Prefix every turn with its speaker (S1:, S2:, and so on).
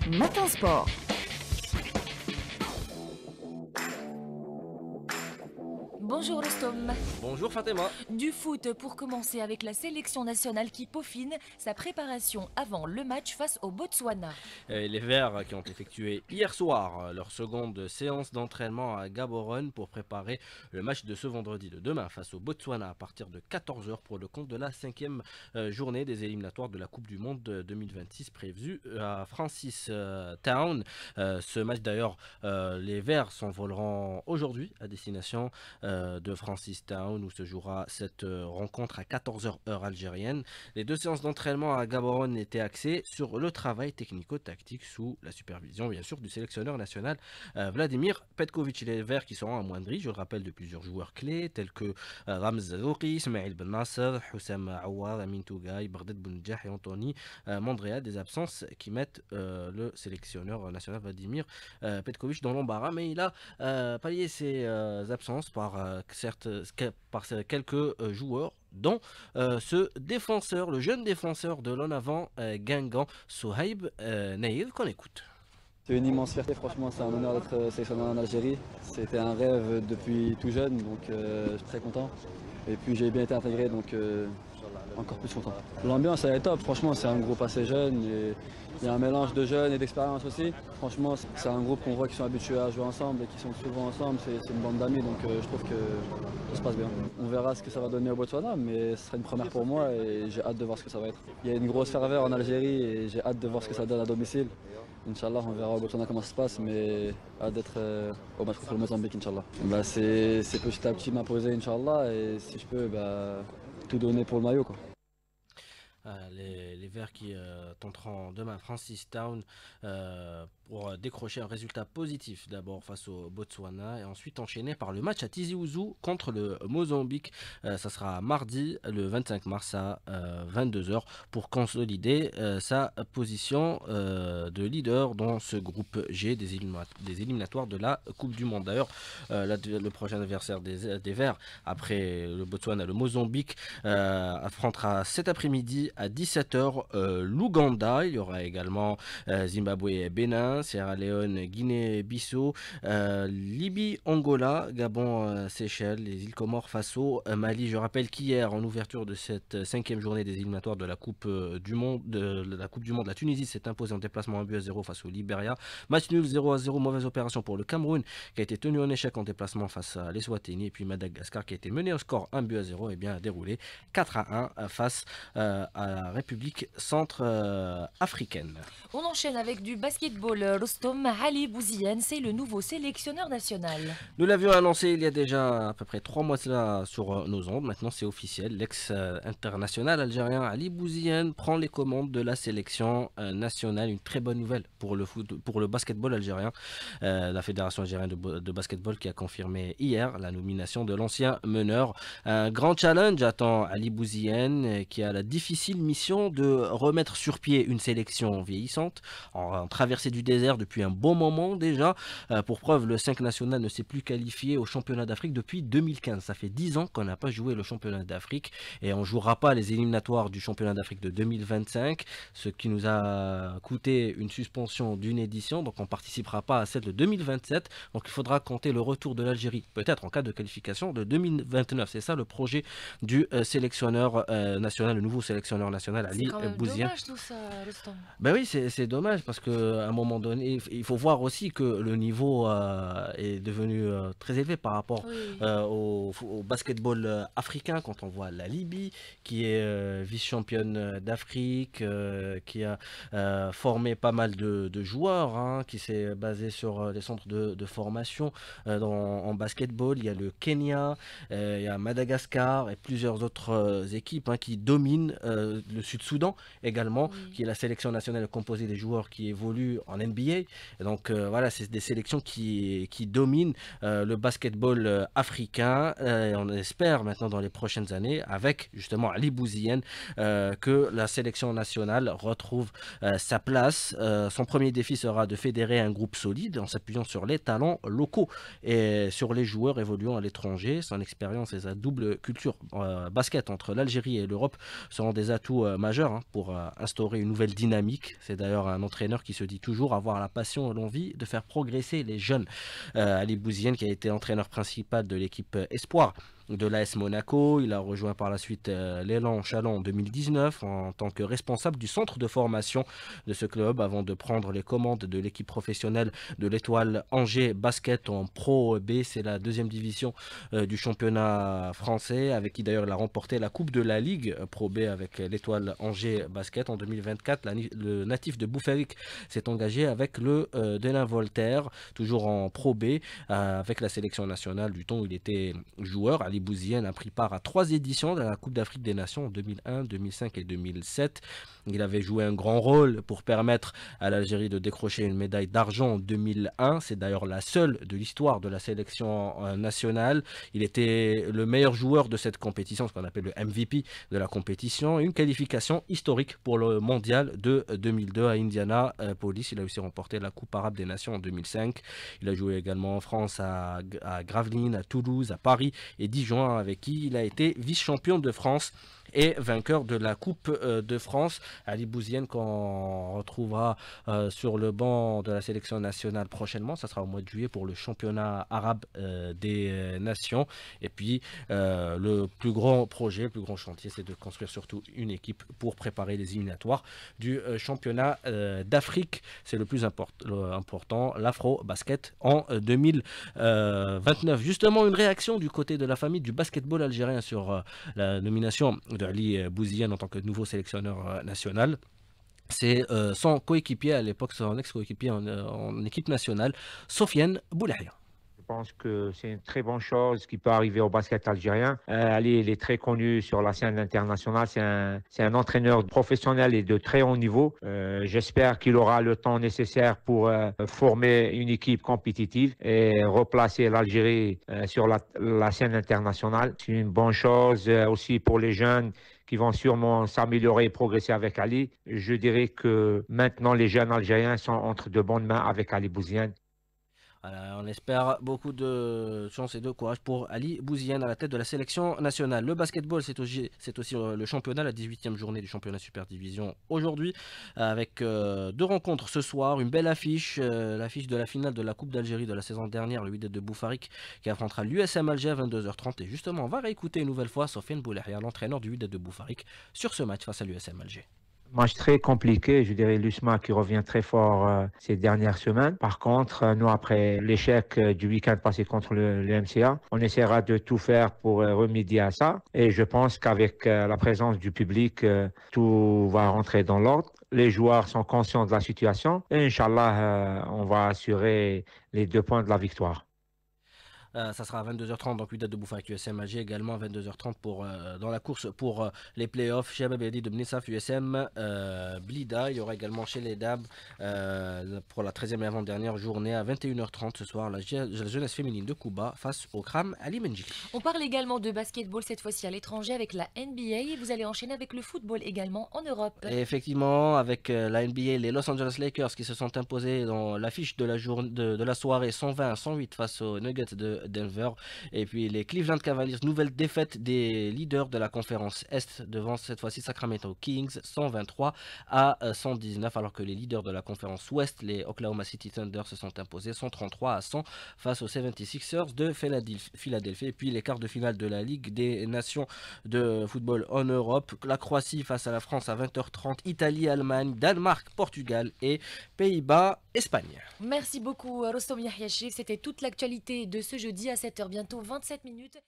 S1: Matin Sport.
S2: Bonjour Rostom.
S3: Bonjour Fatima.
S2: Du foot pour commencer avec la sélection nationale qui peaufine sa préparation avant le match face au Botswana.
S3: Les Verts qui ont effectué hier soir leur seconde séance d'entraînement à Gaborone pour préparer le match de ce vendredi de demain face au Botswana à partir de 14 h pour le compte de la 5e journée des éliminatoires de la Coupe du Monde 2026 prévue à Francis Town. Ce match d'ailleurs, les Verts s'envoleront aujourd'hui à destination de Francis Town où se jouera cette rencontre à 14 h heure algérienne. Les deux séances d'entraînement à Gaborone étaient axées sur le travail technico-tactique sous la supervision bien sûr du sélectionneur national Vladimir Petkovic. Les Verts qui seront amoindris, je le rappelle, de plusieurs joueurs clés tels que Ramz Zarouki, Ismail Ben Nasser, Houssam Aouar, Amin Tougaï, Bardet Bounedjah et Anthony Mandrea, des absences qui mettent le sélectionneur national Vladimir Petkovic dans l'embarras, mais il a pallié ses absences par quelques joueurs dont ce défenseur, le jeune défenseur de l'en avant Guingamp, Souhaib Naïd, qu'on écoute.
S4: C'est une immense fierté, franchement c'est un honneur d'être sélectionné en Algérie. C'était un rêve depuis tout jeune, donc je suis très content. Et puis j'ai bien été intégré, donc encore plus content. L'ambiance elle est top, franchement c'est un groupe assez jeune. Et il y a un mélange de jeunes et d'expérience aussi. Franchement c'est un groupe qu'on voit qui sont habitués à jouer ensemble et qui sont souvent ensemble. C'est une bande d'amis, donc je trouve que ça se passe bien. On verra ce que ça va donner au Botswana, mais ce sera une première pour moi et j'ai hâte de voir ce que ça va être. Il y a une grosse ferveur en Algérie et j'ai hâte de voir ce que ça donne à domicile. Inch'Allah, on verra au Botswana comment ça se passe, mais hâte d'être au match contre le Mozambique, Inch'Allah. C'est petit à petit m'imposer, Inch'Allah, et si je peux, tout donner pour le maillot, quoi.
S3: Les Verts qui tenteront demain Francis Town pour décrocher un résultat positif d'abord face au Botswana et ensuite enchaîné par le match à Tizi Ouzou contre le Mozambique. Ça sera mardi le 25 mars à 22 h pour consolider sa position de leader dans ce groupe G des éliminatoires de la Coupe du Monde. D'ailleurs, le prochain adversaire des Verts après le Botswana, le Mozambique, affrontera cet après-midi à 17 h l'Ouganda. Il y aura également Zimbabwe et Bénin, Sierra Leone, Guinée-Bissau, Libye, Angola, Gabon, Seychelles, les îles Comores, Faso, Mali. Je rappelle qu'hier, en ouverture de cette 5e journée des éliminatoires de la Coupe du Monde, la Tunisie s'est imposée en déplacement 1-0 face au Libéria. Match nul 0-0, mauvaise opération pour le Cameroun qui a été tenu en échec en déplacement face à l'Eswatini, et puis Madagascar qui a été mené au score 1-0 et bien déroulé 4-1 face à la République centrafricaine.
S2: On enchaîne avec du basketball. Rostom Ali Bouziane, c'est le nouveau sélectionneur national.
S3: Nous l'avions annoncé il y a déjà à peu près 3 mois cela sur nos ondes. Maintenant c'est officiel. L'ex-international algérien Ali Bouziane prend les commandes de la sélection nationale. Une très bonne nouvelle pour le basketball algérien. La Fédération algérienne de basketball qui a confirmé hier la nomination de l'ancien meneur. Un grand challenge attend Ali Bouziane qui a la difficile mission de remettre sur pied une sélection vieillissante en traversée du désert depuis un bon moment déjà. Pour preuve, le 5 national ne s'est plus qualifié au championnat d'Afrique depuis 2015. Ça fait 10 ans qu'on n'a pas joué le championnat d'Afrique et on ne jouera pas les éliminatoires du championnat d'Afrique de 2025, ce qui nous a coûté une suspension d'une édition, donc on ne participera pas à celle de 2027. Donc il faudra compter le retour de l'Algérie, peut-être en cas de qualification, de 2029. C'est ça le projet du sélectionneur national, le nouveau sélectionneur national Ali Bouziane.
S2: C'est dommage tout ça, Rostom.
S3: Ben oui, c'est dommage parce qu'à un moment donné, il faut voir aussi que le niveau est devenu très élevé par rapport au basketball africain. Quand on voit la Libye qui est vice-championne d'Afrique, qui a formé pas mal de joueurs, hein, qui s'est basé sur les centres de formation en basketball. Il y a le Kenya, il y a Madagascar et plusieurs autres équipes qui dominent le Sud-Soudan également, qui est la sélection nationale composée des joueurs qui évoluent en NBA. Et donc voilà, c'est des sélections qui dominent le basketball africain. Et on espère maintenant dans les prochaines années, avec justement Ali Bouziane, que la sélection nationale retrouve sa place. Son premier défi sera de fédérer un groupe solide en s'appuyant sur les talents locaux et sur les joueurs évoluant à l'étranger. Son expérience et sa double culture basket entre l'Algérie et l'Europe seront des atouts majeurs pour instaurer une nouvelle dynamique. C'est d'ailleurs un entraîneur qui se dit toujours avoir la passion et l'envie de faire progresser les jeunes. Ali Bouziane, qui a été entraîneur principal de l'équipe Espoir de l'AS Monaco. Il a rejoint par la suite l'élan Chalon en 2019 en tant que responsable du centre de formation de ce club avant de prendre les commandes de l'équipe professionnelle de l'Étoile Angers Basket en Pro B. C'est la deuxième division du championnat français, avec qui d'ailleurs il a remporté la Coupe de la Ligue Pro B avec l'Étoile Angers Basket. En 2024, le natif de Boufféric s'est engagé avec le Denain Voltaire, toujours en Pro B, avec la sélection nationale du temps où il était joueur. Ali Bouziane a pris part à 3 éditions de la Coupe d'Afrique des Nations en 2001, 2005 et 2007. Il avait joué un grand rôle pour permettre à l'Algérie de décrocher une médaille d'argent en 2001. C'est d'ailleurs la seule de l'histoire de la sélection nationale. Il était le meilleur joueur de cette compétition, ce qu'on appelle le MVP de la compétition. Une qualification historique pour le mondial de 2002 à Indianapolis. Il a aussi remporté la Coupe arabe des Nations en 2005. Il a joué également en France, à Gravelines, à Toulouse, à Paris et Dijon, avec qui il a été vice-champion de France et vainqueur de la Coupe de France. Ali Bouziane, qu'on retrouvera sur le banc de la sélection nationale prochainement, ça sera au mois de juillet pour le championnat arabe des nations. Et puis le plus grand projet, le plus grand chantier, c'est de construire surtout une équipe pour préparer les éliminatoires du championnat d'Afrique. C'est le plus important, l'Afro Basket en 2029. Justement, une réaction du côté de la famille du basketball algérien sur la nomination de Ali Bouziane en tant que nouveau sélectionneur national. C'est son coéquipier à l'époque, son ex-coéquipier en équipe nationale, Sofiane Boulahia.
S1: Je pense que c'est une très bonne chose qui peut arriver au basket algérien. Ali, il est très connu sur la scène internationale. C'est un entraîneur professionnel et de très haut niveau. J'espère qu'il aura le temps nécessaire pour former une équipe compétitive et replacer l'Algérie sur la scène internationale. C'est une bonne chose aussi pour les jeunes qui vont sûrement s'améliorer et progresser avec Ali. Je dirais que maintenant, les jeunes Algériens sont entre de bonnes mains avec Ali Bouziane.
S3: Voilà, on espère beaucoup de chance et de courage pour Ali Bouziane à la tête de la sélection nationale. Le basketball, c'est aussi le championnat, la 18e journée du championnat Super Division aujourd'hui, avec 2 rencontres ce soir. Une belle affiche, l'affiche de la finale de la Coupe d'Algérie de la saison dernière, le Wydad de Boufarik, qui affrontera l'USM Alger à 22h30. Et justement, on va réécouter une nouvelle fois Sofiane Boulahia, l'entraîneur du Wydad de Boufarik, sur ce match face à l'USM Alger.
S1: Match très compliqué, je dirais l'USMA qui revient très fort ces dernières semaines. Par contre, nous, après l'échec du week-end passé contre le MCA, on essaiera de tout faire pour remédier à ça. Et je pense qu'avec la présence du public, tout va rentrer dans l'ordre. Les joueurs sont conscients de la situation et Inch'Allah, on va assurer les 2 points de la victoire.
S3: Ça sera à 22h30, donc Wydad de Boufarik USM Alger, également à 22h30 dans la course pour les playoffs. Chez Ababedi de Bnissaf USM Blida. Il y aura également chez les DAB pour la 13e et avant-dernière journée à 21h30 ce soir, la jeunesse féminine de Kouba face au Kram Ali Menjili.
S2: On parle également de basketball, cette fois-ci à l'étranger, avec la NBA. Et vous allez enchaîner avec le football également en Europe.
S3: Et effectivement, avec la NBA, les Los Angeles Lakers qui se sont imposés dans l'affiche de la soirée 120-108 face aux Nuggets de Denver. Et puis les Cleveland Cavaliers, nouvelle défaite des leaders de la conférence Est devant cette fois-ci Sacramento Kings, 123-119, alors que les leaders de la conférence Ouest, les Oklahoma City Thunder, se sont imposés 133-100 face aux 76ers de Philadelphie. Et puis les quarts de finale de la Ligue des Nations de football en Europe, la Croatie face à la France à 20h30, Italie, Allemagne, Danemark, Portugal et Pays-Bas, Espagne.
S2: Merci beaucoup Rostom Yahyachi, c'était toute l'actualité de ce jeudi à 7h, bientôt 27 minutes.